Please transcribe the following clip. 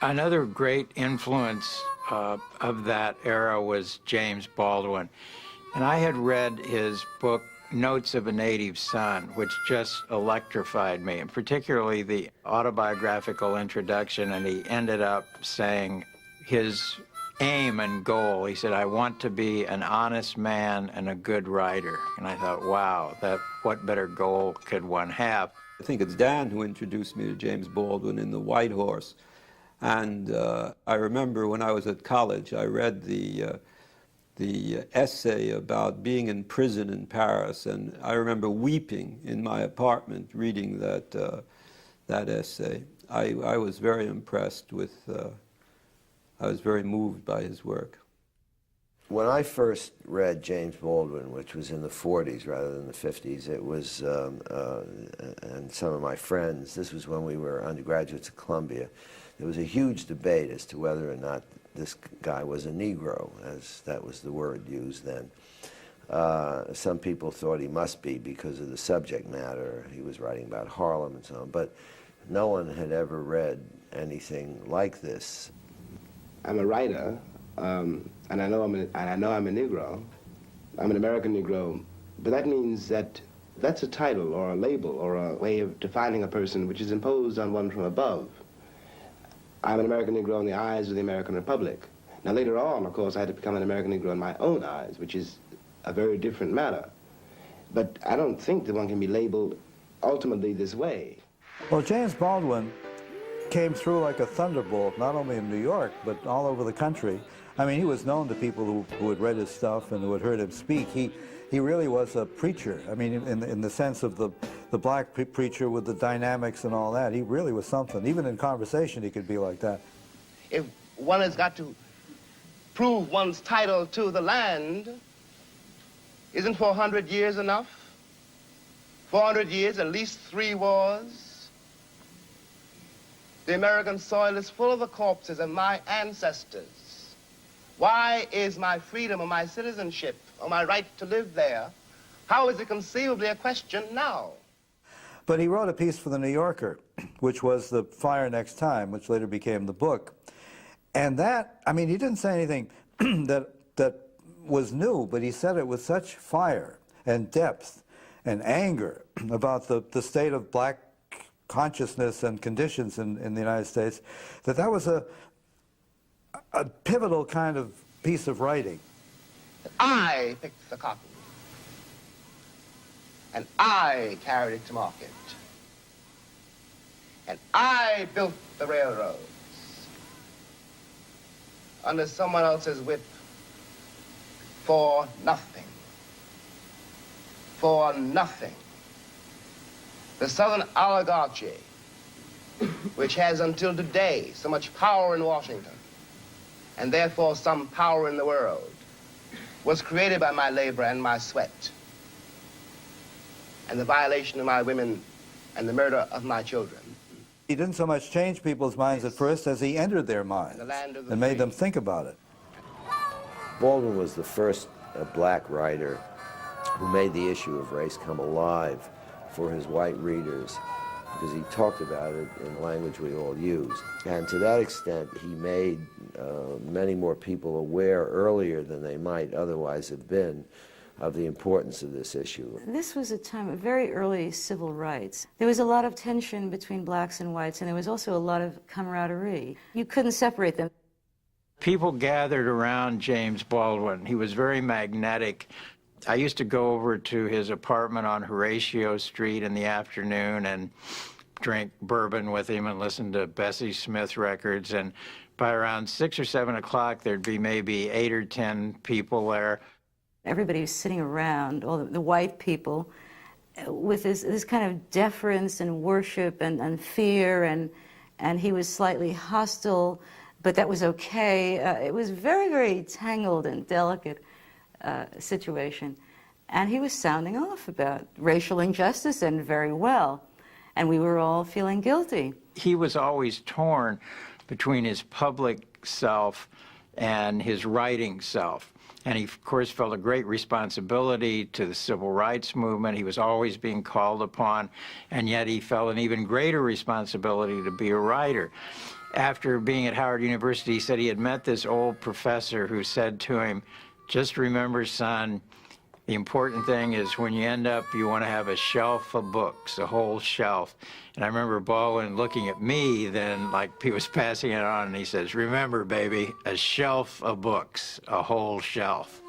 Another great influence of that era was James Baldwin. And I had read his book, Notes of a Native Son, which just electrified me, and particularly the autobiographical introduction. And he ended up saying his aim and goal, he said, I want to be an honest man and a good writer. And I thought, wow, what better goal could one have? I think it's Dan who introduced me to James Baldwin in The White Horse. And I remember when I was at college, I read the essay about being in prison in Paris, and I remember weeping in my apartment reading that essay. I was very impressed with, I was very moved by his work. When I first read James Baldwin, which was in the 40s rather than the 50s, it was, and some of my friends, this was when we were undergraduates at Columbia, there was a huge debate as to whether or not this guy was a Negro, as that was the word used then. Some people thought he must be because of the subject matter. He was writing about Harlem and so on, but no one had ever read anything like this. I'm a writer, and I know I'm a Negro. I'm an American Negro, but that means that that's a title or a label or a way of defining a person which is imposed on one from above. I'm an American Negro in the eyes of the American Republic. Now later on, of course, I had to become an American Negro in my own eyes, which is a very different matter. But I don't think that one can be labeled ultimately this way. Well, James Baldwin came through like a thunderbolt, not only in New York, but all over the country. I mean, he was known to people who had read his stuff and who had heard him speak. He really was a preacher. I mean, in the sense of the black preacher with the dynamics and all that. He really was something. Even in conversation, he could be like that. If one has got to prove one's title to the land, isn't 400 years enough? 400 years, at least 3 wars. The American soil is full of the corpses of my ancestors. Why is my freedom or my citizenship or my right to live there, how is it conceivably a question now? But he wrote a piece for The New Yorker, which was The Fire Next Time, which later became the book. And that, I mean, he didn't say anything that was new, but he said it with such fire and depth and anger about the state of black consciousness and conditions in the United States, that was a pivotal kind of piece of writing. I picked the cotton, and I carried it to market, and I built the railroads under someone else's whip for nothing. For nothing. The Southern oligarchy, which has until today so much power in Washington, and therefore some power in the world, was created by my labor and my sweat, and the violation of my women and the murder of my children. He didn't so much change people's minds at first as he entered their minds and made them think about it. Baldwin was the first black writer who made the issue of race come alive for his white readers, because he talked about it in language we all use. And to that extent, he made many more people aware earlier than they might otherwise have been of the importance of this issue. This was a time of very early civil rights. There was a lot of tension between blacks and whites, and there was also a lot of camaraderie. You couldn't separate them. People gathered around James Baldwin. He was very magnetic. I used to go over to his apartment on Horatio Street in the afternoon and drink bourbon with him and listen to Bessie Smith records. And by around 6 or 7 o'clock, there'd be maybe 8 or 10 people there. Everybody was sitting around, all the white people, with this kind of deference and worship and fear, and he was slightly hostile, but that was okay. It was very, very tangled and delicate situation. And he was sounding off about racial injustice, and very well. And we were all feeling guilty. He was always torn between his public self and his writing self. And he, of course, felt a great responsibility to the civil rights movement. He was always being called upon, and yet he felt an even greater responsibility to be a writer. After being at Howard University, he said he had met this old professor who said to him, "Just remember, son, the important thing is when you end up, you want to have a shelf of books, a whole shelf." And I remember Baldwin looking at me then like he was passing it on, and he says, "Remember, baby, a shelf of books, a whole shelf."